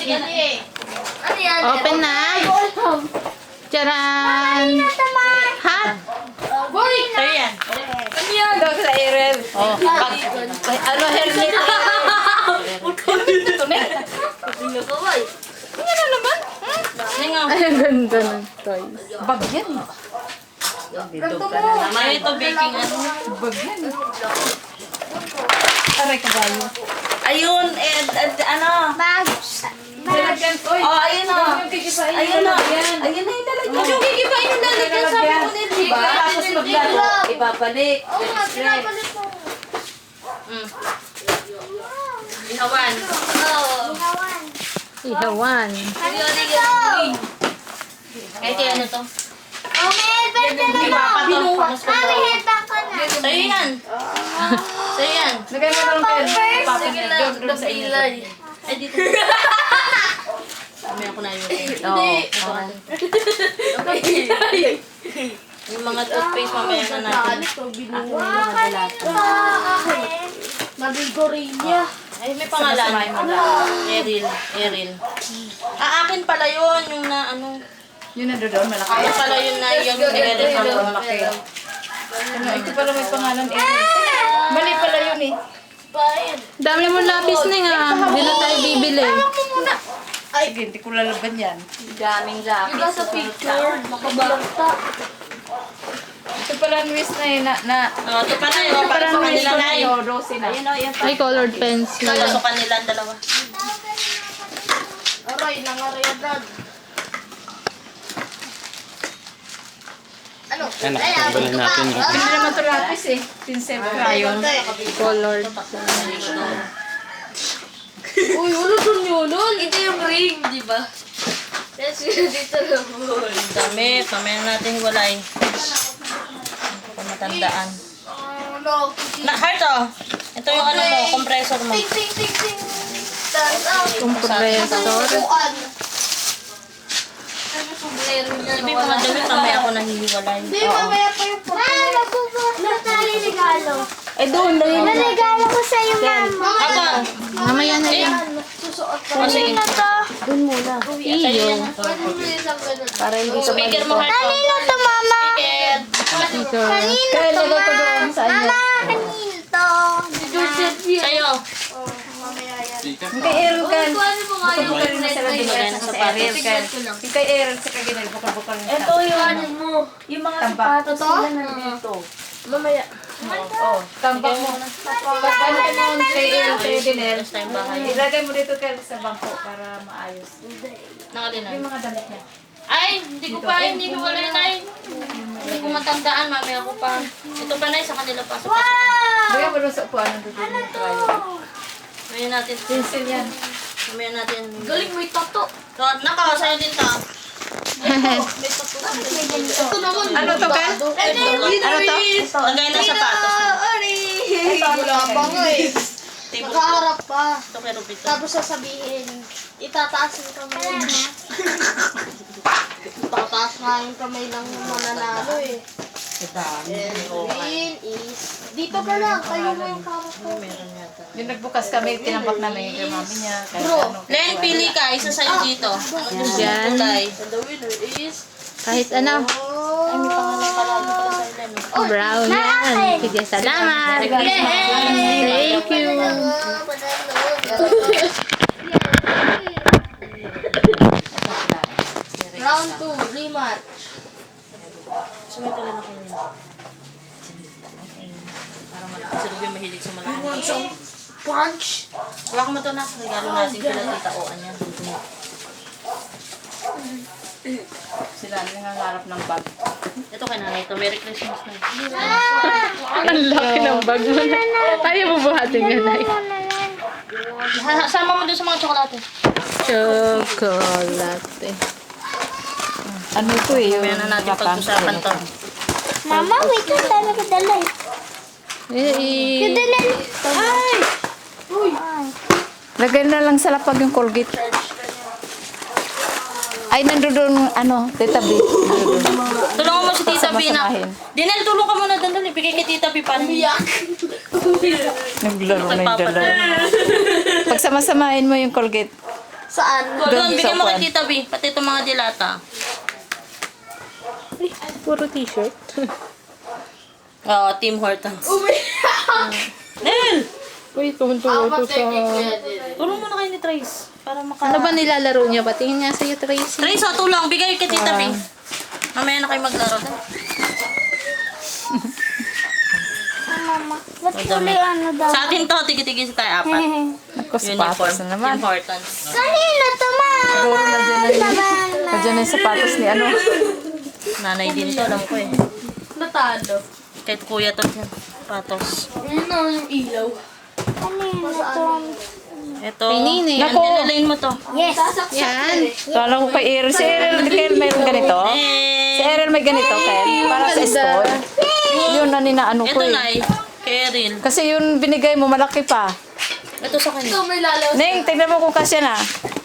Ano yan? Open na. Charan! Hot! Boring na. Sa'yo yan. Ano yan? Ito sa Ariel. Oh. Ano, helmet? Ito na. Ano ka ba? Ano naman? Ningaw. Ay, ang ganda ng toys. Bag yan. Ganto mo. May ito baking ano. Bag yan. Aray kabayo. Ayun, ano? Lalagyan. Oy. Oh, ayun o. Ayun o. Yan. Ayun na yung lalagyan. Yung gigibain yung lalagyan. Sabi ko nila. Diba? Tapos maglaro. Ibabalik. Oo nga, pinabalik mo. Ihawan. Oo. Ihawan. Kahit ano to? Sa'yo Sa'yo yan. Sa'yo yan. Lagay mo lang kayo. Sige lang, napilay. Ay, dito. Mamaya ko na yun. Oo. Yung mga toothpaste mamaya na natin. Nabigorilla. Ay, may pangalan. Eril. Akin pala yun, yung na ano. Yun na doon, malaki. Ako pala yun na yung Eril sa malaki. Ano, ito pala may pangalan. Mali pala yun eh. Dami mo lapis na nga. Hindi na tayo bibili. Sige, hindi ko lalaban yan. Daming lapis. Diba sa picture? Makabalanta. Ito pala Luis na yun na Oh, ito pa na yun. Para sa kanila na yun. o, 12 na. Ayun o, yan pa. Ay, colored pencil. Para sa kanila dalawa. Aray, nangaray dad. Ano? Tanggalin natin yung Hindi naman ito lapis eh. Pinsel crayon. Colored. Uy, ulo dun yun. Ito yung ring, di ba? Yes, dito lang mo. Dami, pamaya natin hiwalay. Matandaan. No. Na, heart oh. Ito yung ano mo, compressor mo. Ting, ting, ting, ting. Stand out. Compressor. Bukuan. Ano sombrero niya? Sabi mga damit, mamaya ako nahihiwalay. Hindi, mamaya pa yung puto. Natali regalo. Eh doon, dali na. Regalo ko sa'yo, mama. Ako. Mamaya na yan. Susuot ko. O sige. Doon muna. Iyo. Pwede mo rin isang ganun. Para hindi speaker mo, heart oh. Kanino to, mama? Speaker. Ito. Kanino Kaya to, lagay ko doon sa inyo. Mama, kanino to? Joseph yan. Sa'yo. Oh, mamaya yan. Kay Errol kan. Paano mo nga yung Bukal na sila din Bukal na sa sapatos. Errol kan. Yung kay Errol sa kaginal, bukal-bukal na Ito yung mo? yung mga Tambak. sapatos sila nandito. Mamaya. Oh, tambak mo. Pag ano ka mo kay Errol kay Dinel, First time bahay. ilagay mo dito kay sa bangko para maayos. Nakalina. Yung mga damit niya. Ay, hindi ko pa, hindi ko wala na. Hindi ko matandaan, mamaya ko pa. Ito pa na sa kanila pa. Bigyan mo doon sa upuan ng dudulo ng trayo. Mamaya natin. Pencil yan. Mamaya natin. Galing mo itato. So, nako, sa'yo din to. Ito naman. Ano to, Ken? Ano to? Lagay na sapatos. Wala pa nga eh. Table. Nakaharap pa. Ito kay Rupito. Tapos sasabihin, itataas yung kamay mo. Itataas nga yung kamay ng mananalo eh. Green is... Dito ka lang, tayo mo yung karap ko. Meron yata. Yung nagbukas kami, tinampak namin yung mami niya. Kahit Bro. ano. Len, pili ka. Isa sa'yo dito. Ano gusto mo Yan. kulay? And the winner is... Kahit ano. Ay, may pangalan pala. Ano pala sa'yo, Len? Brown yan. Sige, salamat. Thank you. Round 2, rematch. Sumito lang ako yun. Para malakas. Si Ruby mahilig sa malakas. Punch. Wala ko ito na. Regalo natin kila Tita Oan yan. Sila nangangarap ng bag. Ito kay nanay ito. Merry Christmas na. Ang laki ng bag mo na. Tayo bubuhatin yan ay. Sama mo dun sa mga tsokolate. Chocolate. Ano ito eh? Mamaya na natin pag-usapan to. Mama, wait lang tayo nakadala eh. Kadala. Ay! Uy! Lagay na lang sa lapag yung Colgate. Ay, nandoon ano, Tita B. Tulungan mo si Tita B na. Pagsama-samahin. Dinel, tulong ka muna dandali. Bigay kay Tita B para niya. Naglaro na yung dalawa. Pagsama-samahin mo yung Colgate. Saan? Doon, bigyan mo Upuan. kay Tita B. Pati itong mga dilata. Ay, puro t-shirt. Oo, Tim Hortons. Nel! Uy, tumuntuwa ko sa... Turo mo na kayo ni Trace. Para maka... Ano ba nilalaro niya? Patingin nga sa'yo, Tracy. Trace, tulong. Bigay kay Tita B. Mamaya na kayo maglaro. Mama, ba't huli ano daw? Sa atin to, tigi-tigi tayo apat. Ako, sapatos na naman. Tim Hortons. Kanina to, ma! Siguro nandiyan na yung sapatos ni ano. Nanay din to, alam ko eh. Natalo. Kahit kuya to, patos. Ano yung ilaw? Kanina to. Ito. Kay Nini. Naku! Lane mo to. Yes. Yan. Kala ko kay Erel. Si Erel, Kel, mayroon ganito? Si Erel may ganito, Kel? Para sa school? Yun na ninaano ko Ito, eh. Nay. Kay Erin. Kasi yun binigay mo, malaki pa. Ito sa kanya. Ito may lalaw. Neng, tignan mo kung kasya na.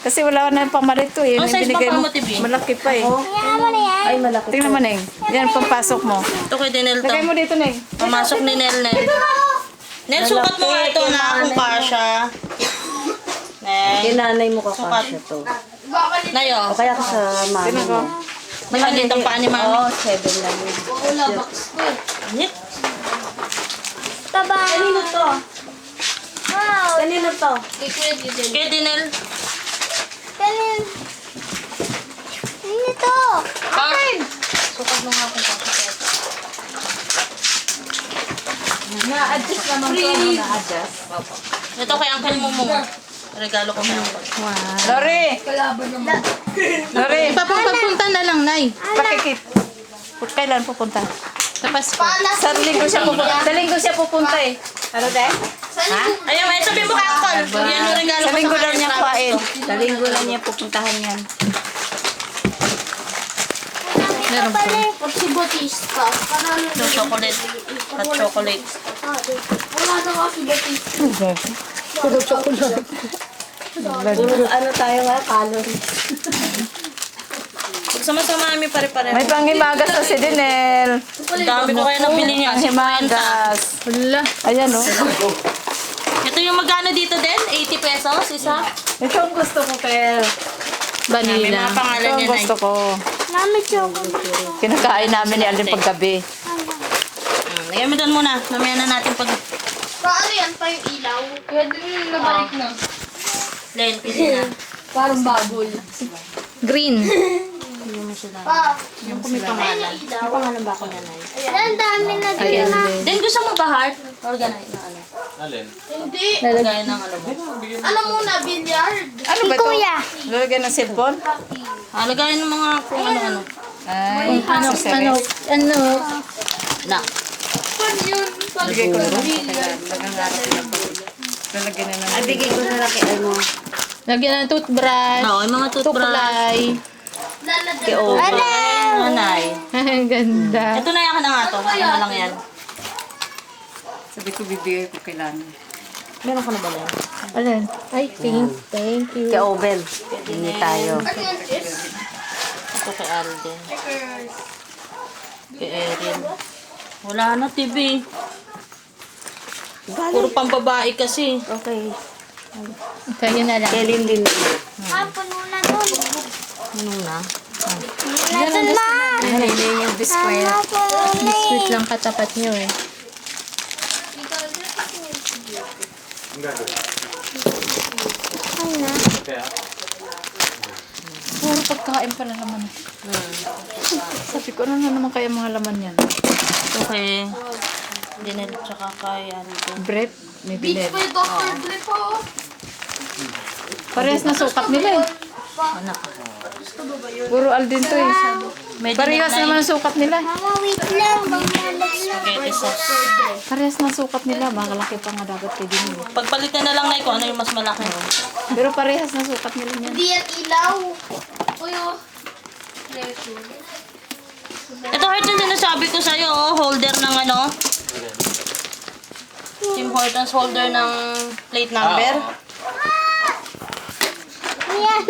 Kasi wala na yung pamarito eh. Oh, Yung size binigay pa mo, mo, TV. malaki pa eh. Kaya mo na yan. Ay, malaki. Tignan mo, Neng. Yan, pampasok mo. Ito kay Dinel to. Lagay mo dito, Neng. Pamasok ni Nel. Nel, sukat mo nga ito na kung kasha. Nel. Kinanay mo Sukat. kakasya to. Nayo. O kaya ka sa mama Tignan ko. mo. Maliit ang paa ni Oo, Mami. 7 lang yun. Wala box ko. Init. Taba. Kanino to? Wow. Kanino to? Kay Kuya Didel. Kay Dinel. Kanin. Ano to? Akin! Sukat mo nga kung kasha. Na-adjust naman to. Na-adjust. Ito kay Uncle Mumu. Regalo ko kay Uncle. Lori! Kalaban naman. Lori! Pagpunta na lang, Nay. Pakikip. Kailan pupunta? Sa Pasko. Sa linggo siya pupunta. Sa linggo siya pupunta eh. Ano, te? Ayun, may sabihin mo kay Uncle. Yan yung regalo Sa ko linggo sa daw kanya. niya kuhain. Sa linggo lang niya pupuntahan yan. Meron po. Si Bautista. Panalo Ito, chocolate. Hot chocolate. Wala na kasi Bautista. Puro ano tayo nga, calories. Sama-sama namin pare-pare. May panghimagas na si Dinel. Ang dami ko kaya nabili niya. 50. Panghimagas. Wala. Ayan oh. Ito yung magkano dito din? 80 pesos isa? Ito ang gusto ko, Kel. May Vanilla. mga pangalan Ito ang niya na. gusto ko. Mami, chocolate. Kinakain namin ni Alvin paggabi. Lagyan mo doon muna. Mamaya na natin pag... Paano yan pa yung ilaw? Kaya din nabalik na. Len, pili na. Parang babol. Green. Pa. Yung kung may pangalan. May pangalan ba ako nanay? Ang dami na Ayan. Then gusto mo ba heart? Organize na ano? Hindi. Gaya ng ano mo? Ano muna, billiard? Ano ba ito? Lalagyan ng cellphone? Lagayan ng mga kung ano-ano. Ay, Ano? Na. Pan yun. Bigay ko na lang. Lalagyan na naman. Bigay ko na lang kay ano. Lagyan ng toothbrush. Oo, yung mga toothbrush. Tukulay. Kay Oba. Nanay. Ganda. Ito na yan ka na nga to. Ano lang yan? Sabi ko bibigay ko kailan. Meron ka na ba yan? Alan. Ay, thank you. Kay Obel. Hindi tayo. Ano yan, sis? Ito kay Alden. Kay Erin. Wala na, TV. Puro pang babae kasi. Okay. Kayo na lang. Kay Lindin. Ma, puno na dun. Ano na? Na dun, ma. Yung biskwit. Ma, puno na. Sweet lang katapat niyo eh. Ano? Puro pagkain pala laman. Sabi ko, ano na naman kaya mga laman yan? Ito kay Dinel tsaka kay Alden. Brep. May Beach bilid. pa yung Dr. Dre po. Parehas na sukat nila eh. Anak. Puro Alden to eh. May Parehas Dinel naman ang sukat nila. Mama, wait lang. Bangladesh lang. spaghetti sauce. Parehas na sukat nila. Makalaki pa nga dapat kay Dinel. Pagpalitan na lang na kung ano yung mas malaki. Pero parehas na sukat nila niyan. Hindi yan ilaw. Uy, oh. Ito heart yung sinasabi ko sa'yo, oh, holder ng ano. Tim Hortons holder ng plate number. Ayan.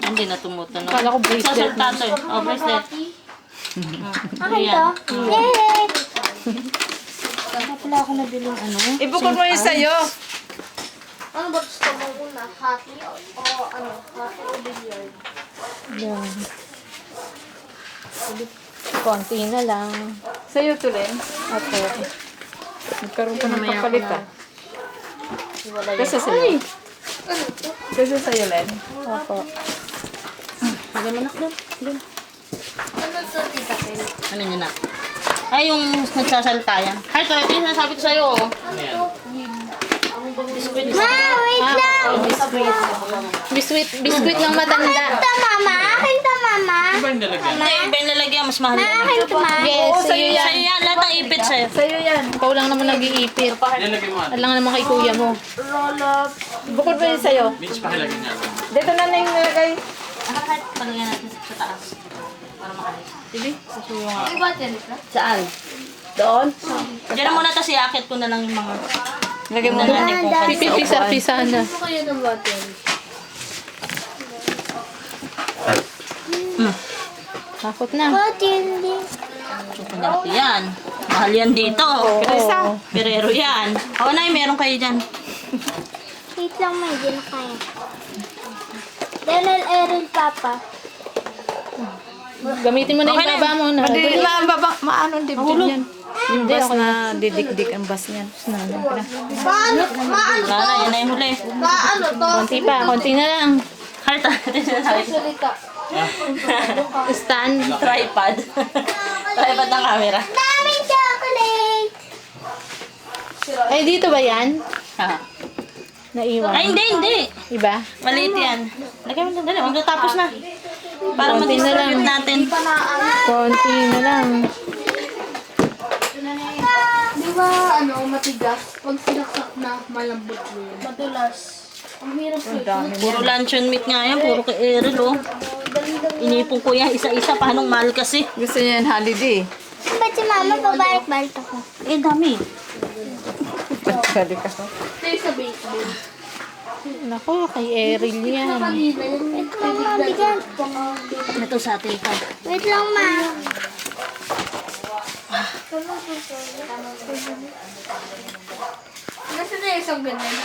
Hindi na tumutunog. Kala ko bracelet Sasalta to eh. Oh, bracelet. Akin to. Yay! Wala pala ako nabiling ano. Ibukod mo yung sa'yo. Ano ba gusto mo una? Hockey o ano? Hockey o billiard? Yan. Konti na lang. Sa'yo, Tulen. Opo. Nagkaroon ka ng Mamaya ko papalit na. ah. Kasi sa'yo. Kasi sa'yo, Len. Opo. Lagyan mo na doon. Doon. Ano to, Tita Kel? Ano yun na? Ay, yung nagsasalita yan. Ay, ito yung sinasabi ko sa'yo. Oh. Biscuit. Ma, wait lang! Biskuit lang matanda. Ito, Mama! Akin to, Mama! Hindi, iba yung lalagyan. Mas mahal yan. Akin to, Ma! Yes, sa'yo yan. Sa'yo yan. Lahat ng ipit sa'yo. Sa'yo yan. Ikaw lang naman nag-iipit. Alam naman kay kuya mo. Bukod ba yun sa'yo? Beach pa hilagin niya. Dito na yung nilagay. Kahit palagyan natin sa taas. Para makalis. Sige, sasuyo nga. May battery ka? Saan? Doon. Diyan na muna kasi akit ko na lang yung mga... Lagay mo na na. natin kung kasi. Pipisa-pisa na. Ano kayo ng battery? Takot na. Battery. Chocolate yan. Mahal yan dito. Perero yan. Oo na, meron kayo dyan. Wait lang, may hindi na kaya. Daniel Erin, Papa. Gamitin mo na yung Okay na. baba mo na. Hindi na ang baba. Maano ang dibdib yan. Yung bas na didikdik ang bas niyan. Paano? Maano Wala na, yan na yung huli. Paano to? Konti pa, konti na lang. Kahit natin sinasabi ko. Salita. Stand. Tripod. Tripod ng camera. Daming chocolate! Ay, dito ba yan? Ha. Naiwan. Ay, hindi. Iba? Maliit yan. Lagay mo na, dali. Magtatapos na. Para Konti na lang. ma-distribute natin. Konti na lang. Di ba, ano, matigas? Pag sinaksak na, malambot yun. Madulas. Ang hirap yun. Puro luncheon meat nga yan. Puro kay Eril, oh. Inipon ko yan isa-isa. Paanong mahal kasi? Gusto niya yung holiday. Ba't si Mama pabalik-balik ako? Eh, dami. Balik ka. Ito sa baseball. Naku, kay Eril yan. Kanina yun. Wait lang, Ma. Bigyan. Ito sa atin ka. Wait lang, Ma. Nasaan na isang ganyan?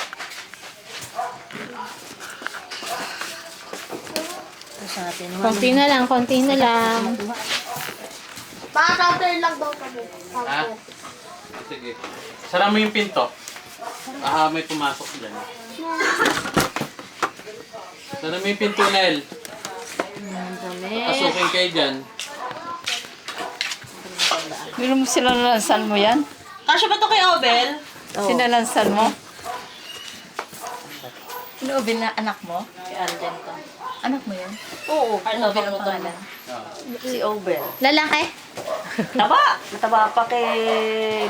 Ito sa atin. Konti na lang, konti na lang. Baka counter lang daw kami. Ha? Sige. Sara mo yung pinto. May pumasok dyan. Sara mo yung pinto, Nel. Pasukin kayo dyan. Biro mo sinalansal mo yan? Kasya ba ito kay Obel? Sinalansal mo? Sino Obel na anak mo? Kay Alden to. Anak mo yan? Oo. Ano ba ang pangalan? Si Obel. Lalaki? Taba! Taba pa kay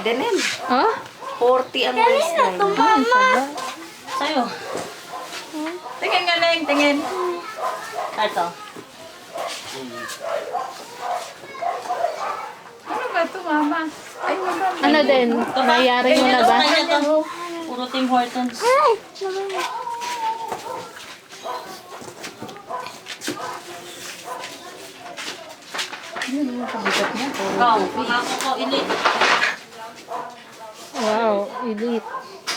Denel. Oh? 40 ang waist na yun. Sa'yo. Tingin nga lang, tingin. Ito. Ano ba ito, mama? Ay, mama. Ano din? Nangyari mo na ba? Kanya to. Puro Tim Hortons. Ay! Naman. Wow. Pangako ko, elite. Wow, elite.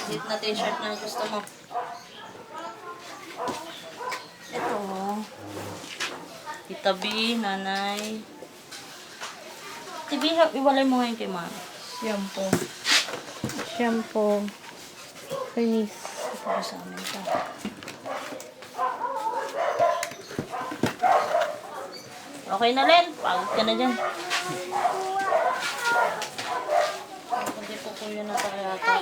Elite na t-shirt na gusto mo. Ito. Tita B, nanay. Tita B, iwalay mo ngayon kay mama. Shampoo. Shampoo. Finish. Ito sa amin to. Okay na, Len. Pagod ka na dyan. Hindi po kuya na tayo yata.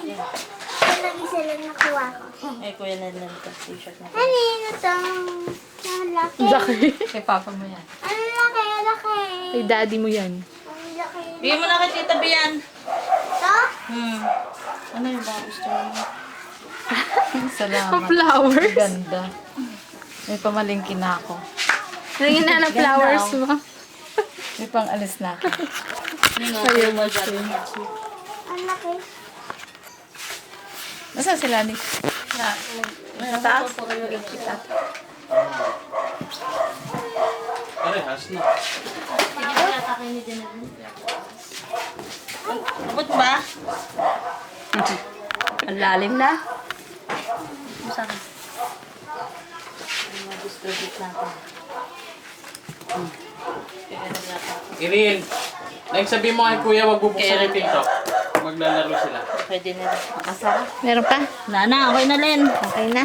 Nag-isa lang nakuha ko. Eh, kuya na lang ito. T-shirt na. Ano yun itong laki? Laki. Kay papa mo yan. Ano laki? Laki. Kay daddy mo yan. Ang laki. Bigyan mo na kay Tita B yan. Ito? Ano yung ba gusto mo? Salamat. Flowers? Ganda. May pamalingkin na ako. Nangin na ng flowers mo. May pang alis na ako. Sa'yo mo dyan. Ang laki. Nasaan sila ni? Sa taas? Parehas na. Abot ba? Ang lalim na. sa akin. Distribute natin. Irene, nagsabi mo kay kuya, wag bubuksan yung pinto. Maglalaro sila. Pwede na rin. Masarap. Meron pa? Nana, okay na Len. Okay na.